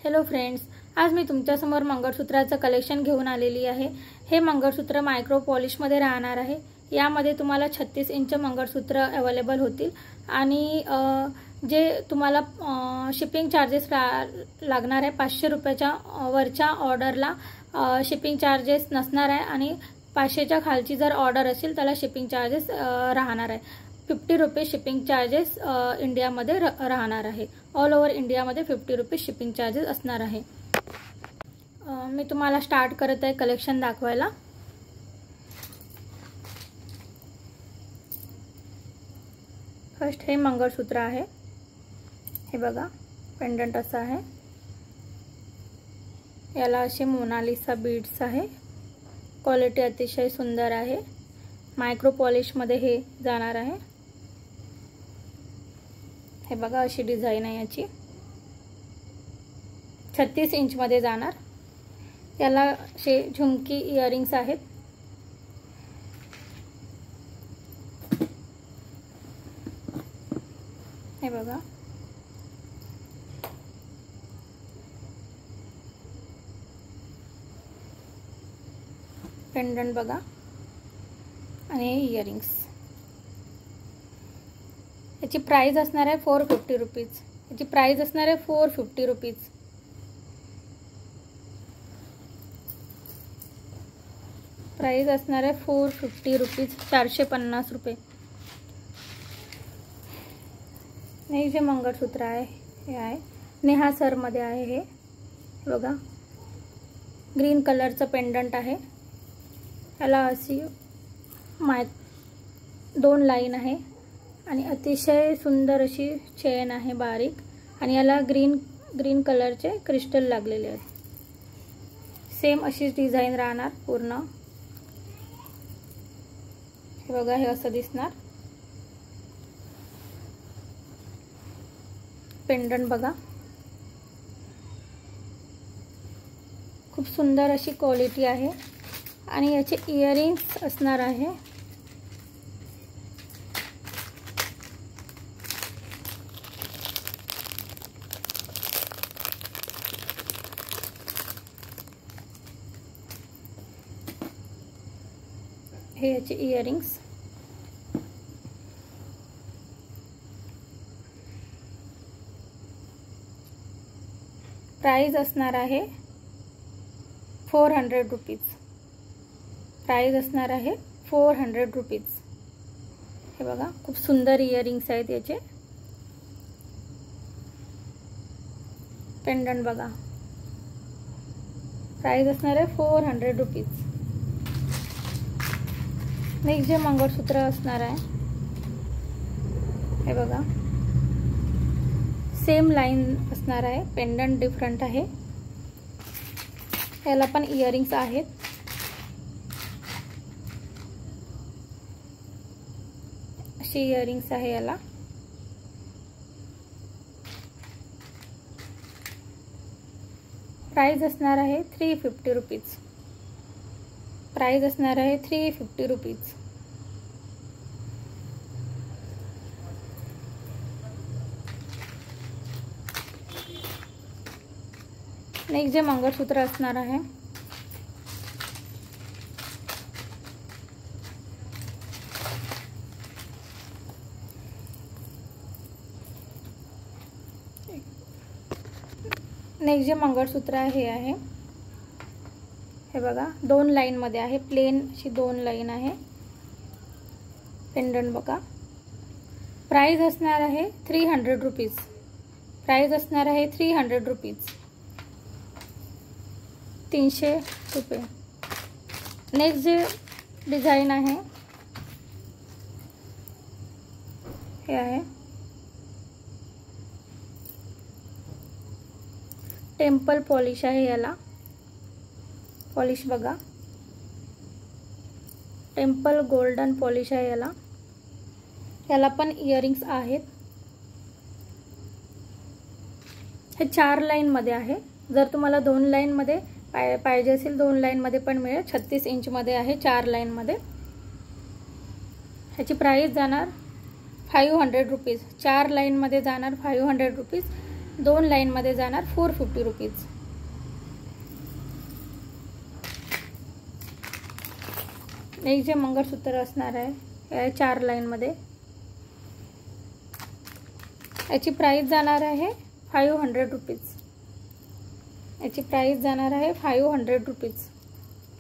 Hello friends, आज मी तुमच्यासमोर मंगळसूत्राचं collection घेऊन आलेली आहे। हे मंगळसूत्र मायक्रो पॉलिशमध्ये राहणार आहे। यामध्ये तुम्हाला 36 इंच मंगळसूत्र अवेलेबल होतील आणि जे तुम्हाला शिपिंग चार्जेस लागणार आहे 500 रुपयाच्या वरच्या ऑर्डरला शिपिंग चार्जेस नसणार आहे आणि 500च्या खालची जर ऑर्डर असेल त्याला शिपिंग चार्जेस राहणार आहे। 50 रुपीज शिपिंग चार्जेस इंडियामध्ये राहणार आहे। ऑल ओव्हर इंडियामध्ये 50 रुपीज शिपिंग चार्जेस असणार आहे। मी तुम्हाला स्टार्ट करत आहे कलेक्शन दाखवायला। फर्स्ट हे मंगळसूत्र आहे। हे बघा, पेंडंट असं आहे। याला असे मोनालिसा बीड्स आहे। क्वालिटी अतिशय सुंदर आहे। मायक्रो पॉलिश मध्ये हे जाणार आहे। हे बघा, अशी डिझाइन आहे याची। 36 इंच मध्ये जाणार। याला असे झुमकी इयरिंग्स आहेत। हे बघा, पेंडंट बघा आणि इयरिंग्स। याची प्राइस असणार आहे 450 रुपीज। याची प्राइस असणार आहे 450 रुपीज। प्राइस असणार आहे 450 रुपीज, 450 रुपये। हे जे मंगळसूत्र आहे हे आहे नेहा सर मध्ये आहे। हे बघा, ग्रीन कलरचं पेंडंट आहे। याला अशी 2 लाईन आहे आणि अतिशय सुंदर अशी चेन आहे बारीक आणि याला ग्रीन कलरचे क्रिस्टल लागलेले आहेत। सेम अशीच डिझाइन राहणार पूर्ण। हे बघा, हे असं दिसणार। पेंडंट बघा, खूप सुंदर अशी क्वालिटी आहे आणि याचे इयरिंग्स असणार आहे। हे याचे इयरिंग्स। प्राइस असणार आहे 400 रुपीज। प्राइस असणार आहे 400 रुपीज। हे बघा, खूप सुंदर इयरिंग्स आहेत याचे। पेंडंट बघा, प्राइस असणार आहे 400 रुपीज। नेक्स्ट जे मंगळसूत्र असणार आहे हे बघा, सेम लाईन असणार आहे। पेंडंट डिफरंट आहे। याला पण इयरिंग्स आहेत। अशी इयरिंग्स आहे याला। प्राइस असणार आहे 350 रुपीज। प्राइस असणार आहे 350 रुपीज। नेक्स्ट जे मंगळसूत्र असणार आहे हे आहे। हे बघा, 2 लाईन मध्ये आहे। प्लेन अशी 2 लाईन आहे। पेंडंट बघा, प्राइस असणार आहे 300 रुपीज। प्राइस असणार आहे 300 रुपीज, 300 रुपये। नेक्स्ट जे डिझाइन आहे हे आहे टेम्पल पॉलिश आहे। याला पॉलिश बघा, टेम्पल गोल्डन पॉलिश आहे याला। याला पण इयरिंग्स आहेत। हे 4 लाईन मध्ये आहे। जर तुम्हाला 2 लाईन मध्ये पाहिजे असेल 2 लाईन मध्ये पण मिळेल। 36 इंच मध्ये आहे, 4 लाईन मध्ये। ह्याची प्राइस जाणार 500 रुपीज। 4 लाईन मध्ये जाणार 500 रुपीज 2 लाईनमध्ये जाणार 450 रुपीज। एक जे मंगळसूत्र असणार आहे हे 4 लाईनमध्ये, याची प्राइस जाणार आहे 500 रुपीज। याची प्राइस जाणार आहे 500 रुपीज।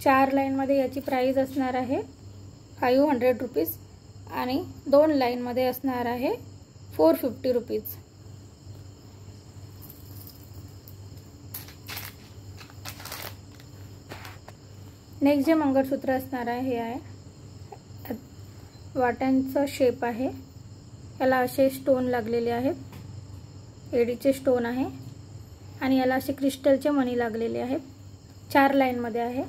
4 लाईनमध्ये याची प्राइस असणार आहे 500 रुपीज आणि 2 लाईनमध्ये असणार आहे 450 रुपीज। नेक्स्ट जे मंगळसूत्र असणार आहे हे आहे वाट्यांचा शेप आहे, याला असे स्टोन लागलेले आहेत, एडीचे स्टोन आहे आणि याला असे क्रिस्टलचे मणी लागलेले आहेत। 4 लाईनमध्ये आहे।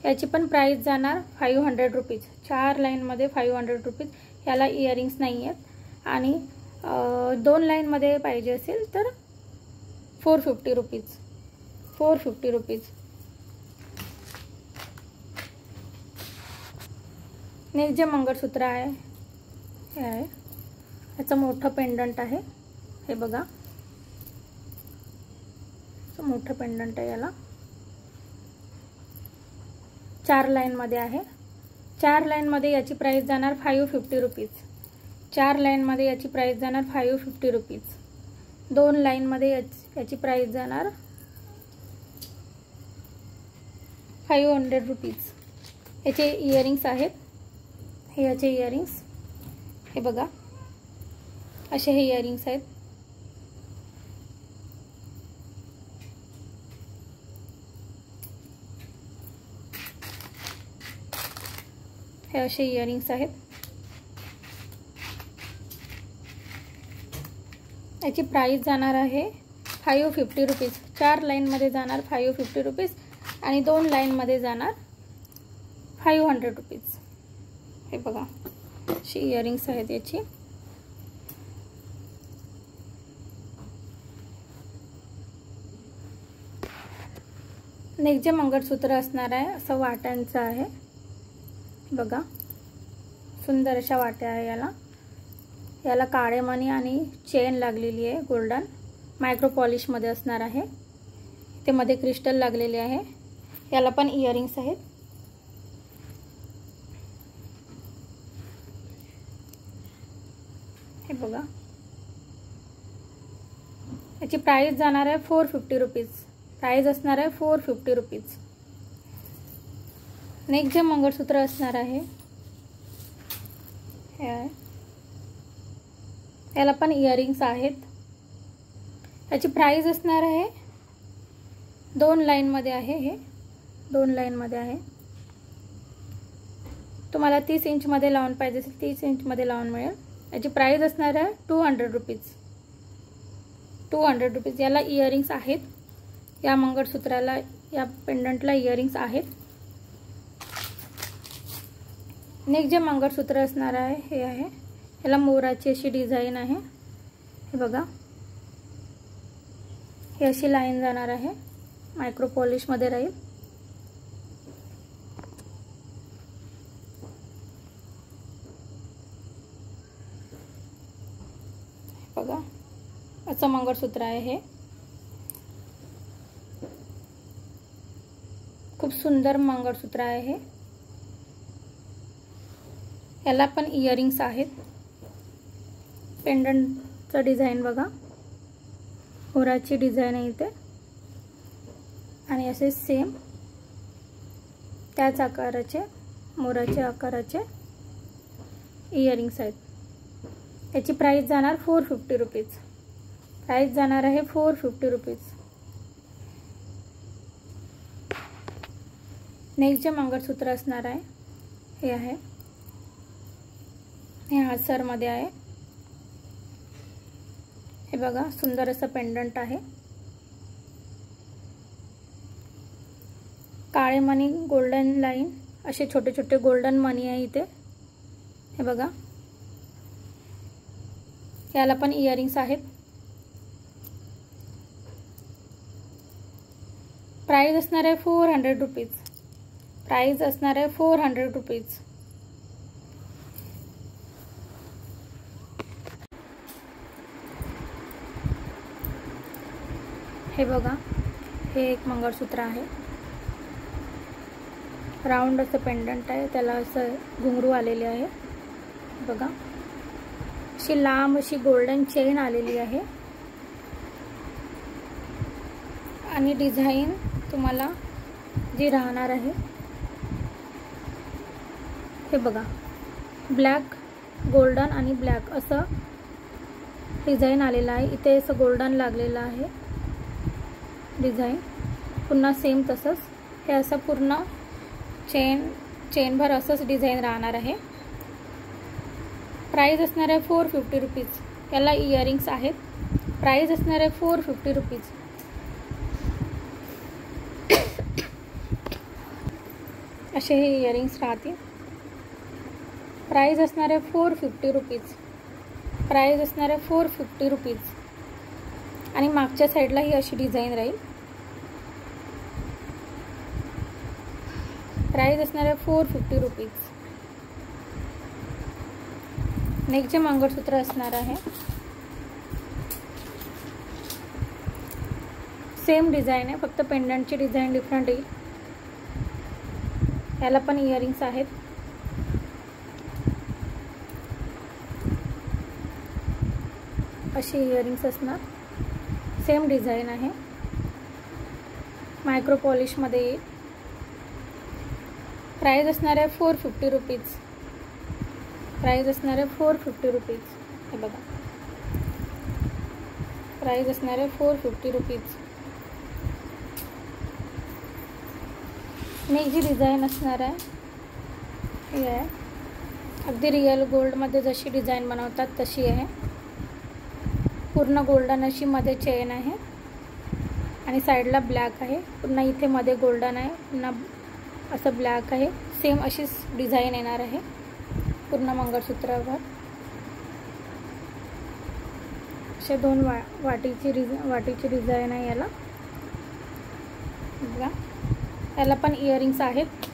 याची पण प्राइस जाणार 500 रुपीज। 4 लाईनमध्ये 500 रुपीज। याला इयरिंग्स नाही आहेत आणि 2 लाईनमध्ये पाहिजे असेल तर 450 रुपीज। 450 रुपीज। नेक्स्ट जे मंगळसूत्र आहे हे आहे, याचं मोठं पेंडंट आहे, हे बघा मोठं पेंडंट आहे। याला 4 लाईनमध्ये आहे। 4 लाईनमध्ये याची प्राइस जाणार 550 रुपीज। 4 लाईनमध्ये याची प्राइस जाणार 550 रुपीज। 2 लाईनमध्ये याची प्राइस जाणार 500 रुपीज। याचे इयरिंग्स आहेत, हे याचे इयरिंग्स, हे बघा असे हे इयरिंग्स आहेत। हे असे इयरिंग्स आहेत। याची प्राइस जाणार आहे 550 रुपीज। 4 लाईनमध्ये जाणार 550 रुपीज आणि 2 लाईनमध्ये जाणार 500 रुपीज। हे बघा अशी इयरिंग्स आहेत याची। नेक्स्ट जे मंगळसूत्र असणार आहे असं वाट्यांचं आहे, बघा सुंदर अशा वाट्या आहे। याला काळे मणी आणि चेन लागलेली आहे गोल्डन, मायक्रो पॉलिशमध्ये असणार आहे। ते मध्ये क्रिस्टल लागलेले आहे। याला पण इयरिंग्स आहेत। हे बघा याची प्राइस जाणार आहे 450 रुपीज। प्राइस असणार आहे 450 रुपीज। नेक्स्ट जे मंगळसूत्र असणार आहे हे आहे, याला पण इयरिंग्स आहेत। याची प्राइस असणार आहे 2 लाईनमध्ये आहे, हे 2 लाईनमध्ये आहे। तुम्हाला 30 इंचमध्ये लावून पाहिजे असेल 30 इंचमध्ये लावून मिळेल। याची प्राइस असणार आहे 200 रुपीज। 200 रुपीज। याला इयरिंग्स आहेत, या मंगळसूत्राला या पेंडंटला इयरिंग्स आहेत। नेक्स्ट जे मंगळसूत्र असणार आहे हे आहे, याला मोराची अशी डिझाईन आहे, हे बघा हे अशी लाईन जाणार आहे, मायक्रो पॉलिशमध्ये राहील। बघा असं मंगळसूत्र आहे हे, खूप सुंदर मंगळसूत्र आहे हे। याला पण इयरिंग्स आहेत। पेंडंटचं डिझाईन बघा, मोराची डिझाईन आहे इथे आणि असे सेम त्याच आकाराचे मोराच्या आकाराचे इयरिंग्स आहेत। याची प्राइस जाणार 450 रुपीज। प्राइस जाणार आहे 450 रुपीज। नेक्स्ट जे मंगळसूत्र असणार आहे हे आहे, हे हासरमध्ये आहे। हे बघा सुंदर असं पेंडंट आहे, काळे मणी गोल्डन लाईन असे छोटे छोटे गोल्डन मणी आहे इथे, हे बघा याला पण इयरिंग्स आहेत। प्राइस असणार आहे 400 रुपीज। प्राइस असणार आहे 400 रुपीज। हे बघा, हे एक मंगळसूत्र आहे. राऊंड असं पेंडंट आहे, त्याला असं घुंगरू आलेले आहे. बघा, अशी लांब अशी गोल्डन चेन आलेली आहे. आणि डिझाईन तुम्हाला जी राहणार आहे, हे बघा, ब्लॅक, गोल्डन आणि ब्लॅक असं डिझाईन आलेलं आहे. इथे असं गोल्डन लागलेलं आहे डिझाईन. पुन्हा सेम तसंच हे असं पूर्ण चेनभर असंच डिझाईन राहणार आहे. प्राईस असणार आहे 450 रुपीज. याला इयरिंग्स आहेत. प्राईस असणार आहे 450 रुपीज. असे हे इयरिंग्स राहतील. प्राईस असणार आहे 450 रुपीज. प्राईस असणार आहे 450 रुपीज. आणि मागच्या साईडला ही अशी डिझाईन राहील. प्राईस असणार आहे 450 रुपीज. नेक्स्ट जे मंगळसूत्र असणार आहे, सेम डिझाईन आहे, फक्त पेंडंटची डिझाईन डिफरंट येईल. याला पण इयरिंग्स आहेत. अशी इयरिंग्स असणार. सेम डिझाईन आहे, मायक्रो पॉलिशमध्ये येईल. प्राईस असणार आहे 450 रुपीज. प्राईस असणार आहे 450 रुपीज. हे बघा, प्राईस असणार आहे 450 रुपीज. नेक्स्ट जी डिझाईन असणार आहे, ही आहे अगदी रिअल गोल्डमध्ये जशी डिझाईन बनवतात तशी आहे. पूर्ण गोल्डन अशी मध्ये चेन आहे आणि साईडला ब्लॅक आहे. पुन्हा इथे मध्ये गोल्डन आहे, पुन्हा असं ब्लॅक आहे. सेम अशीच डिझाईन येणार आहे पूर्ण मंगळसूत्रावर. असे दोन वाटीची डिझाईन आहे याला. बघा, याला पण इयरिंग्स आहेत.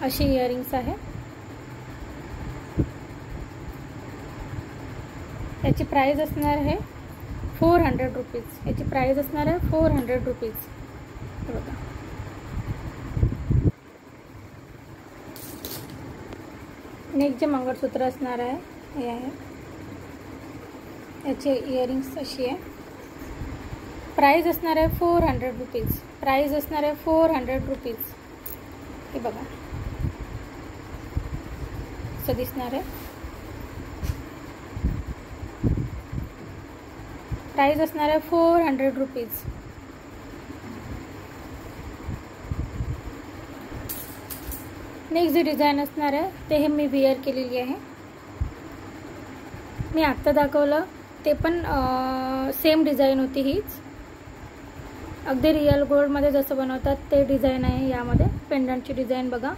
अशी इयरिंग्स आहे. याची प्राईस असणार आहे 400 रुपीज. याची प्राईस असणार आहे 400 रुपीज. बघा, नेक्स्ट जे मंगळसूत्र असणार आहे हे आहे. याची इयरिंग्स अशी आहे. प्राईस असणार आहे 400 रुपीज. प्राईस असणार आहे 400 रुपीज. हे बघा, असं दिसणार आहे. प्राईस असणार आहे 400 रुपीज. नेक्स्ट जी डिझाईन असणार आहे ते हे मी वेअर केलेली आहे. मी आत्ता दाखवलं ते पण सेम डिझाईन होती हीच. अगदी रिअल गोल्डमध्ये जसं बनवतात ते डिझाईन आहे. यामध्ये पेंडंटची डिझाईन बघा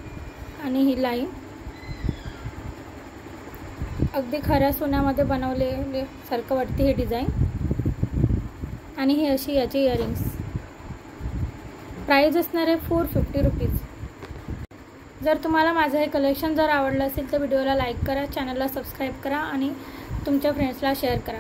आणि ही लाईन अगदी खऱ्या सोन्यामध्ये बनवलेले सारखं वाटते ही डिझाईन. आणि ही अशी याची इयरिंग्स. प्राईस असणार आहे 450 रुपीज. जर तुम्हाला माझं हे कलेक्शन जर आवडलं असेल तर व्हिडिओला लाईक करा, चॅनलला सबस्क्राईब करा आणि तुमच्या फ्रेंड्सला शेअर करा.